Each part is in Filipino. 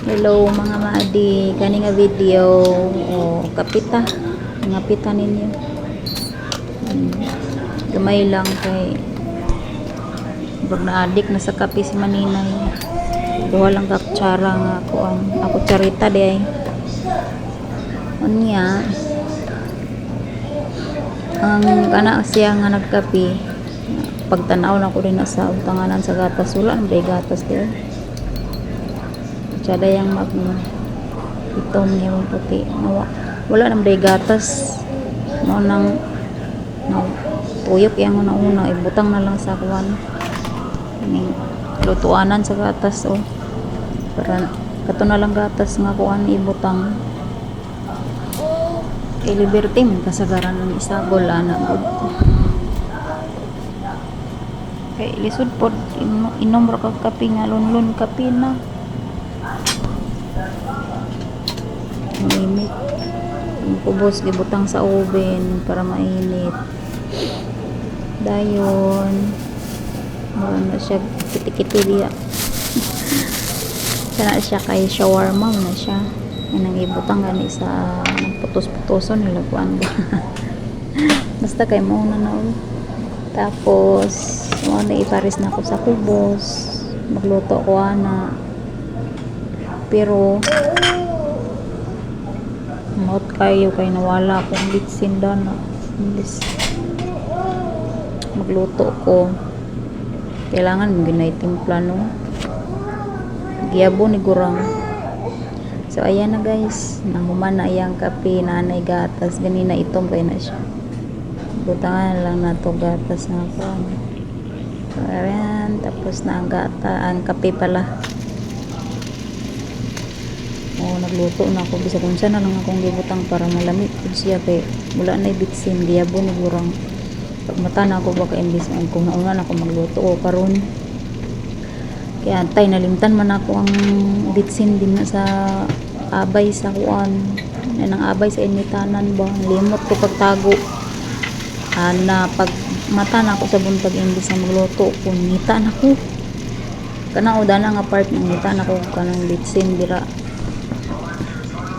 Hello mga maadi, kani nga video o kapita, mga pita ninyo. Gamay lang kay pag na-addict na sa kape si Maninay. Duha lang kakutsara nga ako charita di ay. Unya ang kana siya nga nagkape. Pagtanaw na ko rin na sa utanganan sa gatas, wala ang gatas di ay. Tsada yang itom niya yung puti. Wala nang gatas. No nang tuyok yang una ibutang na lang sa kuwan. Ning lutuanan sa gatas para kato na lang gatas nga kuwan ibutang. Kay Liberty man kasagaran ng isagol ana gud. Kay lisod pod inom ra kag kape nga lunlun kape na. Mainit. Kubos gibutang sa oven para mainit. Dayon. Mura na siya kiti-kiti diya. Sana siya kay shawarma na siya. Yan ang ibutang gani sa putos-putoson nila kuan. Basta kay mauna na tapos na ipares na ako sa kubos. Magluto ko ana. Pero maot kayo kay nawala akong bitsin doon magluto ko kailangan ginay timpla no giyabo ni gurang. So ayan na guys, nahuman na iyang kape, nanay gatas ganina itom kay na siya butangan lang na to gatas na ako. So ayan, tapos na ang kape pala. Nagluto na ako bisa kung saan na lang akong gibutang para malamig kung siya kay wala na ibitsin giyabo ni gurang. Pag mata na ako baka imbis kung nauna na ako magluto o karon kaya antay nalimtan man ako ang bitsin din na sa abay sa kuan ng abay sa initanan ba limot ko pagtago na pag mata na ako sa buntag imbis na magluto kung ngita na ko kana uda na nga part ng ngita na ko kanang bitsin dira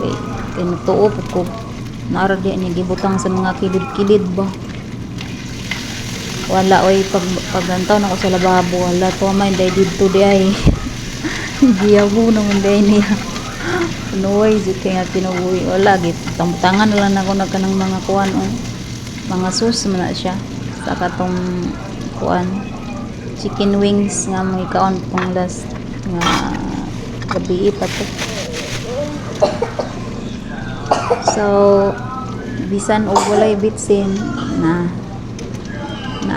kay natuo ko naara di niya gibutang sa mga kilid-kilid ba wala oy paglantaw na ko sa lababo wala to may day dito di ay giyabo naman day niya nuway kay nga kinuwi wala git tamtangan na lang ako nagkanang mga kuan mga sauce man na siya sa katong kuan chicken wings nga may kaon pang last nga gabi pa to. So bisan og walay bitsin na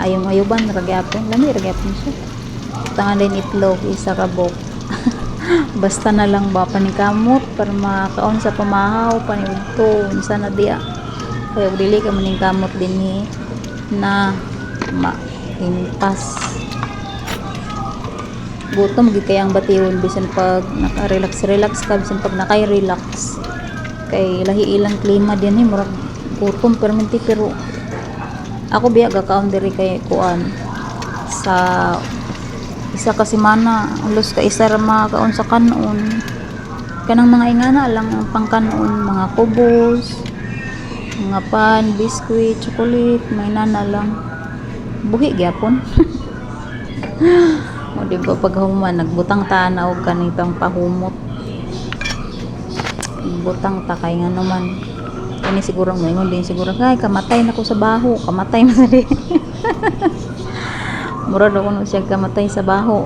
ayong-ayuban ragyapon lami ragyapon siya tangan din itlog isa kabok basta na lang ba panikamot para makaon sa pamahaw paniudto unsa na diya kaya dili ka maning kamot dinhi na maimpas gutom gid kay ang batiyon bisan pag naka-relax ka bisan pag nakay-relax kay lahi ilang klima din murag gutom perminti pero ako biya gakaon diri kay kuan sa isa ka semana ulos ka isa ra makaon sa kanon kanang mga ingana lang ang pangkanon mga kubos mga pan biscuit chocolate may nana lang buhi gyapon o di ba pag human nagbutang ta og kanitang pahumot butang ta kay nga naman kani siguro ngayon din siguro kay kamatay na ko sa baho kamatay na sa di mura daw kuno siya kamatay sa baho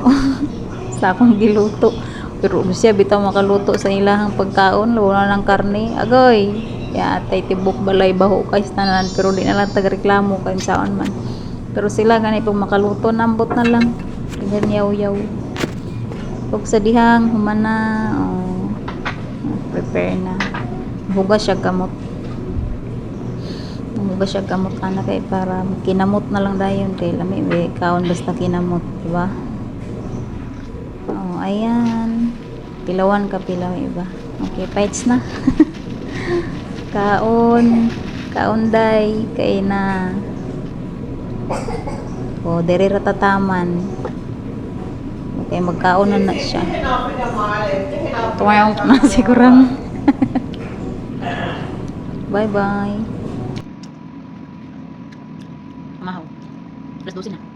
sa akong giluto pero siya bitaw makaluto sa ilahang pagkaon wala nang karne agoy ya tay tibok balay baho kay tanan pero di na lang tagreklamo kay saon man pero sila gani pag makaluto nambot na lang ganyan yaw pag sa dihang human na prepare na hugas siya kamot ana kay para kinamot na lang dayon kay lami kaon basta kinamot diba ayan pilawan ka pilaw iba okay fights na kaon day kay na dere ratataman kay magkaon na siya Tuwaw na sigurang. Bye-bye. Mahaw. Alas 12 na.